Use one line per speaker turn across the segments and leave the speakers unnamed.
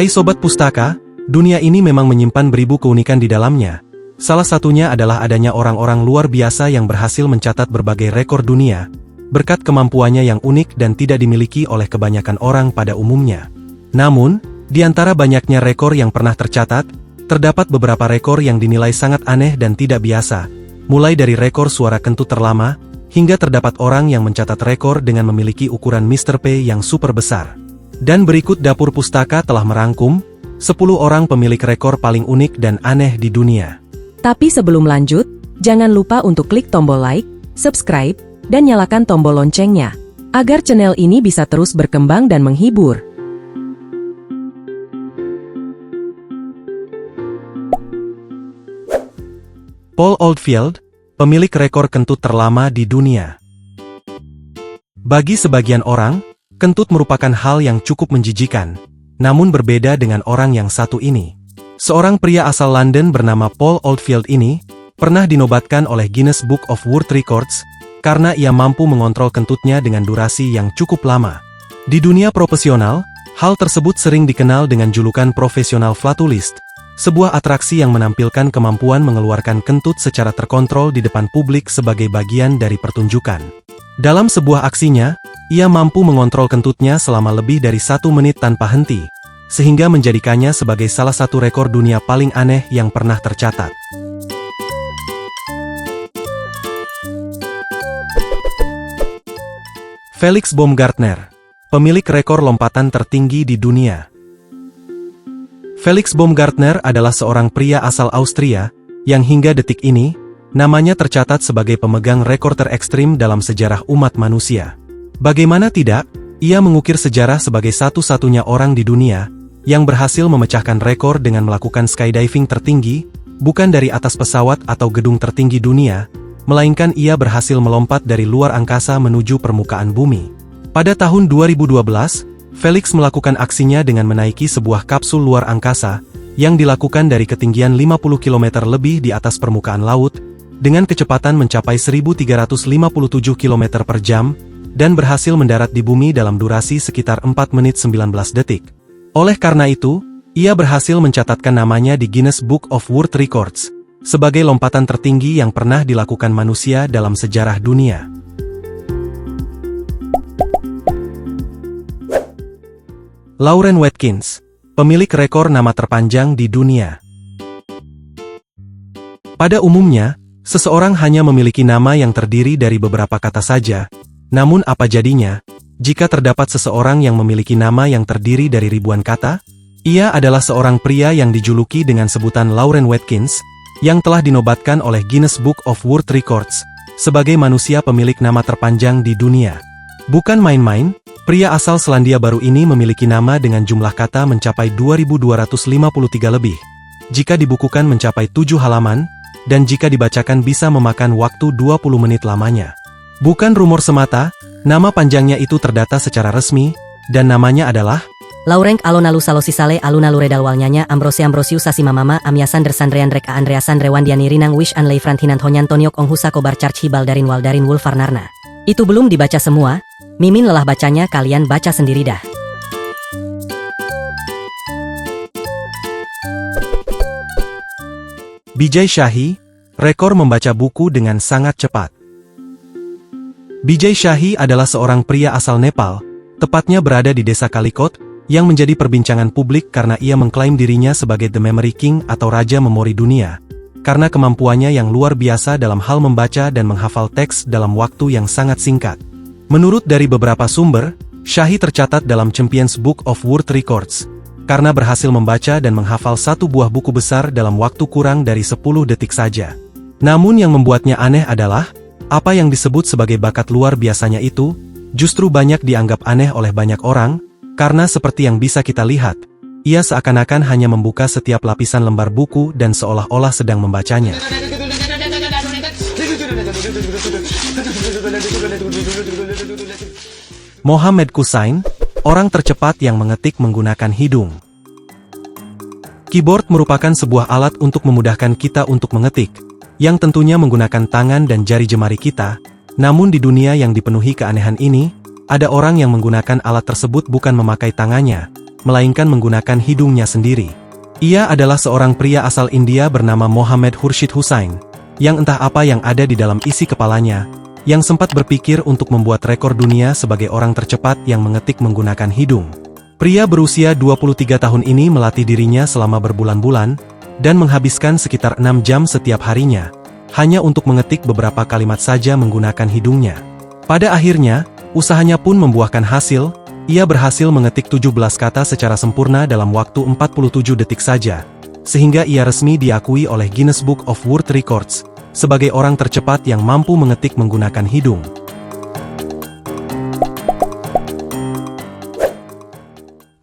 Hai Sobat Pustaka, dunia ini memang menyimpan beribu keunikan di dalamnya. Salah satunya adalah adanya orang-orang luar biasa yang berhasil mencatat berbagai rekor dunia, berkat kemampuannya yang unik dan tidak dimiliki oleh kebanyakan orang pada umumnya. Namun, di antara banyaknya rekor yang pernah tercatat, terdapat beberapa rekor yang dinilai sangat aneh dan tidak biasa, mulai dari rekor suara kentut terlama, hingga terdapat orang yang mencatat rekor dengan memiliki ukuran Mr. P yang super besar. Dan berikut Dapur Pustaka telah merangkum 10 orang pemilik rekor paling unik dan aneh di dunia.
Tapi sebelum lanjut, jangan lupa untuk klik tombol like, subscribe, dan nyalakan tombol loncengnya, agar channel ini bisa terus berkembang dan menghibur.
Paul Oldfield, pemilik rekor kentut terlama di dunia. Bagi sebagian orang, kentut merupakan hal yang cukup menjijikan, namun berbeda dengan orang yang satu ini. Seorang pria asal London bernama Paul Oldfield ini, pernah dinobatkan oleh Guinness Book of World Records, karena ia mampu mengontrol kentutnya dengan durasi yang cukup lama. Di dunia profesional, hal tersebut sering dikenal dengan julukan profesional flatulist, sebuah atraksi yang menampilkan kemampuan mengeluarkan kentut secara terkontrol di depan publik sebagai bagian dari pertunjukan. Dalam sebuah aksinya, ia mampu mengontrol kentutnya selama lebih dari 1 menit tanpa henti, sehingga menjadikannya sebagai salah satu rekor dunia paling aneh yang pernah tercatat. Felix Baumgartner, pemilik rekor lompatan tertinggi di dunia. Felix Baumgartner adalah seorang pria asal Austria, yang hingga detik ini, namanya tercatat sebagai pemegang rekor terekstrim dalam sejarah umat manusia. Bagaimana tidak, ia mengukir sejarah sebagai satu-satunya orang di dunia yang berhasil memecahkan rekor dengan melakukan skydiving tertinggi, bukan dari atas pesawat atau gedung tertinggi dunia, melainkan ia berhasil melompat dari luar angkasa menuju permukaan bumi. Pada tahun 2012, Felix melakukan aksinya dengan menaiki sebuah kapsul luar angkasa yang dilakukan dari ketinggian 50 km lebih di atas permukaan laut, dengan kecepatan mencapai 1357 km per jam, dan berhasil mendarat di bumi dalam durasi sekitar 4 menit 19 detik. Oleh karena itu, ia berhasil mencatatkan namanya di Guinness Book of World Records, sebagai lompatan tertinggi yang pernah dilakukan manusia dalam sejarah dunia. Lauren Watkins, pemilik rekor nama terpanjang di dunia. Pada umumnya, seseorang hanya memiliki nama yang terdiri dari beberapa kata saja. Namun apa jadinya, jika terdapat seseorang yang memiliki nama yang terdiri dari ribuan kata? Ia adalah seorang pria yang dijuluki dengan sebutan Lauren Watkins, yang telah dinobatkan oleh Guinness Book of World Records, sebagai manusia pemilik nama terpanjang di dunia. Bukan main-main, pria asal Selandia Baru ini memiliki nama dengan jumlah kata mencapai 2253 lebih. Jika dibukukan mencapai 7 halaman, dan jika dibacakan bisa memakan waktu 20 menit lamanya. Bukan rumor semata, nama panjangnya itu terdata secara resmi, dan namanya adalah
Laurent Alonalu Salosisale Alunalu Redalwalnyanya Ambrosius Sasimamama Amyasan Dersandrean Reka Andreasan Rewandiani Rinang Wish Anley Frantinan Honyan Tonyok Onghusa Kobar Charch Hibaldarin Waldarin Wulfarnarna. Itu belum dibaca semua, Mimin lelah bacanya, kalian baca sendiri dah.
Bijay Shahi, rekor membaca buku dengan sangat cepat. Bijay Shahi adalah seorang pria asal Nepal, tepatnya berada di desa Kalikot, yang menjadi perbincangan publik karena ia mengklaim dirinya sebagai The Memory King atau Raja Memori Dunia, karena kemampuannya yang luar biasa dalam hal membaca dan menghafal teks dalam waktu yang sangat singkat. Menurut dari beberapa sumber, Shahi tercatat dalam Champions Book of World Records, karena berhasil membaca dan menghafal satu buah buku besar dalam waktu kurang dari 10 detik saja. Namun yang membuatnya aneh adalah, apa yang disebut sebagai bakat luar biasanya itu, justru banyak dianggap aneh oleh banyak orang, karena seperti yang bisa kita lihat, ia seakan-akan hanya membuka setiap lapisan lembar buku dan seolah-olah sedang membacanya. Mohamed Kusain, orang tercepat yang mengetik menggunakan hidung. Keyboard merupakan sebuah alat untuk memudahkan kita untuk mengetik, yang tentunya menggunakan tangan dan jari jemari kita, namun di dunia yang dipenuhi keanehan ini, ada orang yang menggunakan alat tersebut bukan memakai tangannya, melainkan menggunakan hidungnya sendiri. Ia adalah seorang pria asal India bernama Mohammad Khurshid Hussain, yang entah apa yang ada di dalam isi kepalanya, yang sempat berpikir untuk membuat rekor dunia sebagai orang tercepat yang mengetik menggunakan hidung. Pria berusia 23 tahun ini melatih dirinya selama berbulan-bulan, dan menghabiskan sekitar 6 jam setiap harinya, hanya untuk mengetik beberapa kalimat saja menggunakan hidungnya. Pada akhirnya, usahanya pun membuahkan hasil. Ia berhasil mengetik 17 kata secara sempurna dalam waktu 47 detik saja, sehingga ia resmi diakui oleh Guinness Book of World Records sebagai orang tercepat yang mampu mengetik menggunakan hidung.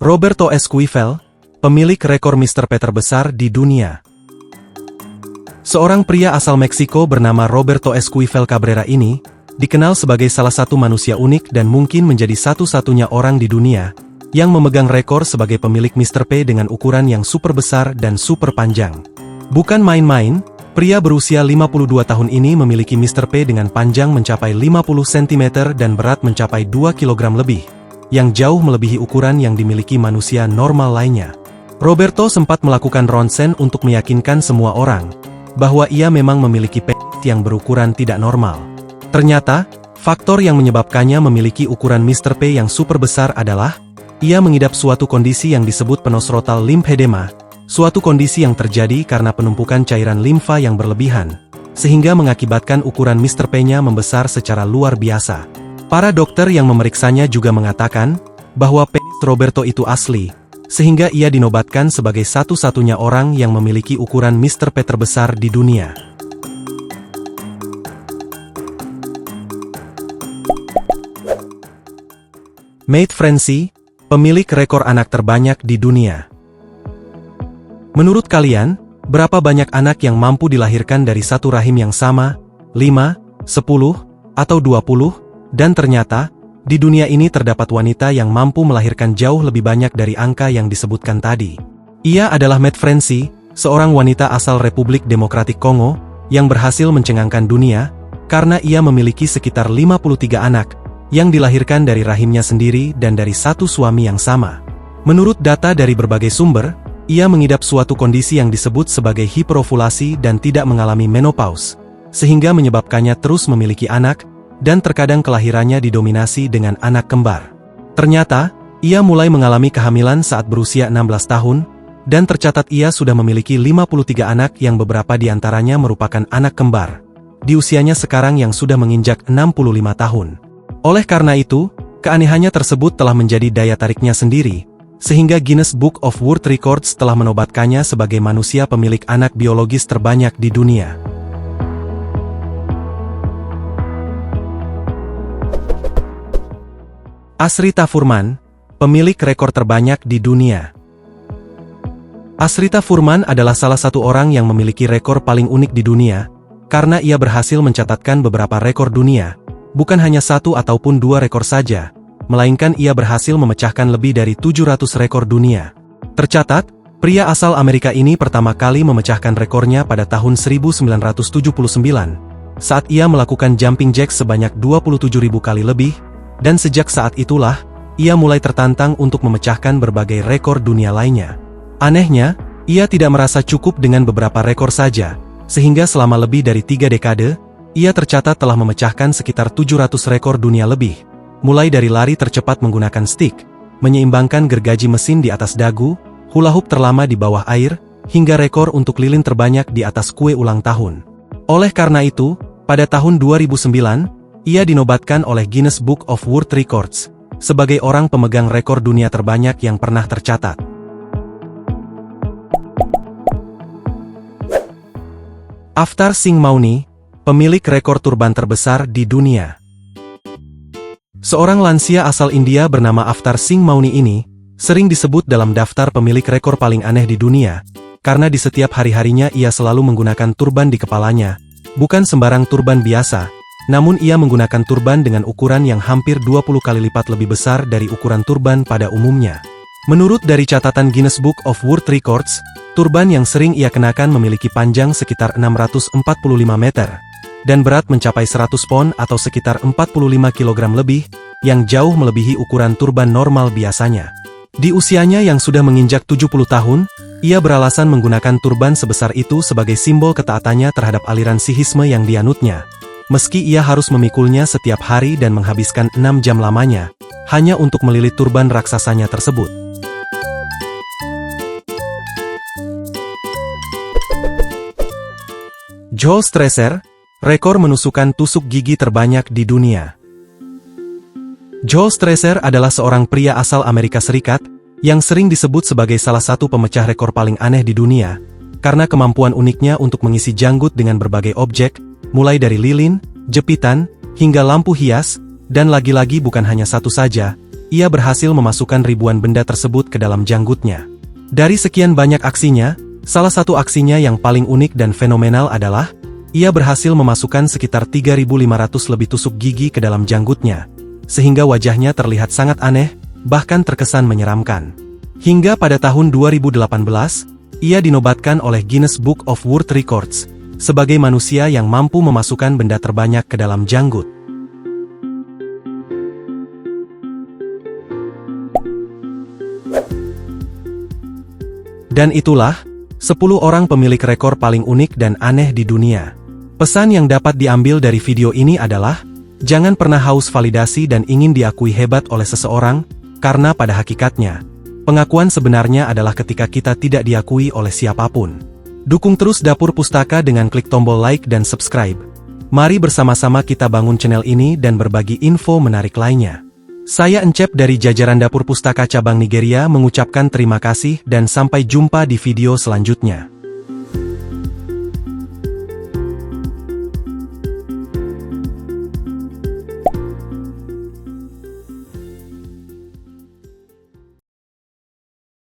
Roberto Esquivel, pemilik rekor Mr. P terbesar di dunia. Seorang pria asal Meksiko bernama Roberto Esquivel Cabrera ini dikenal sebagai salah satu manusia unik dan mungkin menjadi satu-satunya orang di dunia yang memegang rekor sebagai pemilik Mr. P dengan ukuran yang super besar dan super panjang. Bukan main-main, pria berusia 52 tahun ini memiliki Mr. P dengan panjang mencapai 50 cm dan berat mencapai 2 kg lebih, yang jauh melebihi ukuran yang dimiliki manusia normal lainnya. Roberto sempat melakukan ronsen untuk meyakinkan semua orang bahwa ia memang memiliki penis yang berukuran tidak normal. Ternyata, faktor yang menyebabkannya memiliki ukuran Mr. P yang super besar adalah, ia mengidap suatu kondisi yang disebut penosrotal lymphedema, suatu kondisi yang terjadi karena penumpukan cairan limfa yang berlebihan, sehingga mengakibatkan ukuran Mr. P-nya membesar secara luar biasa. Para dokter yang memeriksanya juga mengatakan, bahwa penis Roberto itu asli, sehingga ia dinobatkan sebagai satu-satunya orang yang memiliki ukuran Mr. P terbesar di dunia. Maid Francie, pemilik rekor anak terbanyak di dunia. Menurut kalian, berapa banyak anak yang mampu dilahirkan dari satu rahim yang sama? 5, 10, atau 20? Dan ternyata, di dunia ini terdapat wanita yang mampu melahirkan jauh lebih banyak dari angka yang disebutkan tadi. Ia adalah Maid Francie, seorang wanita asal Republik Demokratik Kongo, yang berhasil mencengangkan dunia, karena ia memiliki sekitar 53 anak, yang dilahirkan dari rahimnya sendiri dan dari satu suami yang sama. Menurut data dari berbagai sumber, ia mengidap suatu kondisi yang disebut sebagai hiperovulasi dan tidak mengalami menopause, sehingga menyebabkannya terus memiliki anak, dan terkadang kelahirannya didominasi dengan anak kembar. Ternyata, ia mulai mengalami kehamilan saat berusia 16 tahun, dan tercatat ia sudah memiliki 53 anak yang beberapa diantaranya merupakan anak kembar, di usianya sekarang yang sudah menginjak 65 tahun. Oleh karena itu, keanehannya tersebut telah menjadi daya tariknya sendiri, sehingga Guinness Book of World Records telah menobatkannya sebagai manusia pemilik anak biologis terbanyak di dunia. Ashrita Furman, pemilik rekor terbanyak di dunia. Ashrita Furman adalah salah satu orang yang memiliki rekor paling unik di dunia, karena ia berhasil mencatatkan beberapa rekor dunia. Bukan hanya satu ataupun dua rekor saja, melainkan ia berhasil memecahkan lebih dari 700 rekor dunia. Tercatat, pria asal Amerika ini pertama kali memecahkan rekornya pada tahun 1979, saat ia melakukan jumping jack sebanyak 27.000 kali lebih, dan sejak saat itulah, ia mulai tertantang untuk memecahkan berbagai rekor dunia lainnya. Anehnya, ia tidak merasa cukup dengan beberapa rekor saja, sehingga selama lebih dari 3 dekade, ia tercatat telah memecahkan sekitar 700 rekor dunia lebih, mulai dari lari tercepat menggunakan stick, menyeimbangkan gergaji mesin di atas dagu, hula hoop terlama di bawah air, hingga rekor untuk lilin terbanyak di atas kue ulang tahun. Oleh karena itu, pada tahun 2009, ia dinobatkan oleh Guinness Book of World Records sebagai orang pemegang rekor dunia terbanyak yang pernah tercatat. Avtar Singh Mauni, pemilik rekor turban terbesar di dunia. Seorang lansia asal India bernama Avtar Singh Mauni ini, sering disebut dalam daftar pemilik rekor paling aneh di dunia, karena di setiap hari-harinya ia selalu menggunakan turban di kepalanya, bukan sembarang turban biasa, namun ia menggunakan turban dengan ukuran yang hampir 20 kali lipat lebih besar dari ukuran turban pada umumnya. Menurut dari catatan Guinness Book of World Records, turban yang sering ia kenakan memiliki panjang sekitar 645 meter, dan berat mencapai 100 pon atau sekitar 45 kg lebih, yang jauh melebihi ukuran turban normal biasanya. Di usianya yang sudah menginjak 70 tahun, ia beralasan menggunakan turban sebesar itu sebagai simbol ketaatannya terhadap aliran Sikhisme yang dianutnya. Meski ia harus memikulnya setiap hari dan menghabiskan 6 jam lamanya, hanya untuk melilit turban raksasanya tersebut. Joel Stresser, rekor menusukkan tusuk gigi terbanyak di dunia. Joel Stresser adalah seorang pria asal Amerika Serikat, yang sering disebut sebagai salah satu pemecah rekor paling aneh di dunia, karena kemampuan uniknya untuk mengisi janggut dengan berbagai objek, mulai dari lilin, jepitan, hingga lampu hias, dan lagi-lagi bukan hanya satu saja, ia berhasil memasukkan ribuan benda tersebut ke dalam janggutnya. Dari sekian banyak aksinya, salah satu aksinya yang paling unik dan fenomenal adalah, ia berhasil memasukkan sekitar 3.500 lebih tusuk gigi ke dalam janggutnya, sehingga wajahnya terlihat sangat aneh, bahkan terkesan menyeramkan. Hingga pada tahun 2018, ia dinobatkan oleh Guinness Book of World Records, sebagai manusia yang mampu memasukkan benda terbanyak ke dalam janggut. Dan itulah, 10 orang pemilik rekor paling unik dan aneh di dunia. Pesan yang dapat diambil dari video ini adalah, jangan pernah haus validasi dan ingin diakui hebat oleh seseorang, karena pada hakikatnya, pengakuan sebenarnya adalah ketika kita tidak diakui oleh siapapun. Dukung terus Dapur Pustaka dengan klik tombol like dan subscribe. Mari bersama-sama kita bangun channel ini dan berbagi info menarik lainnya. Saya Encep dari jajaran Dapur Pustaka Cabang Nigeria mengucapkan terima kasih dan sampai jumpa di video selanjutnya.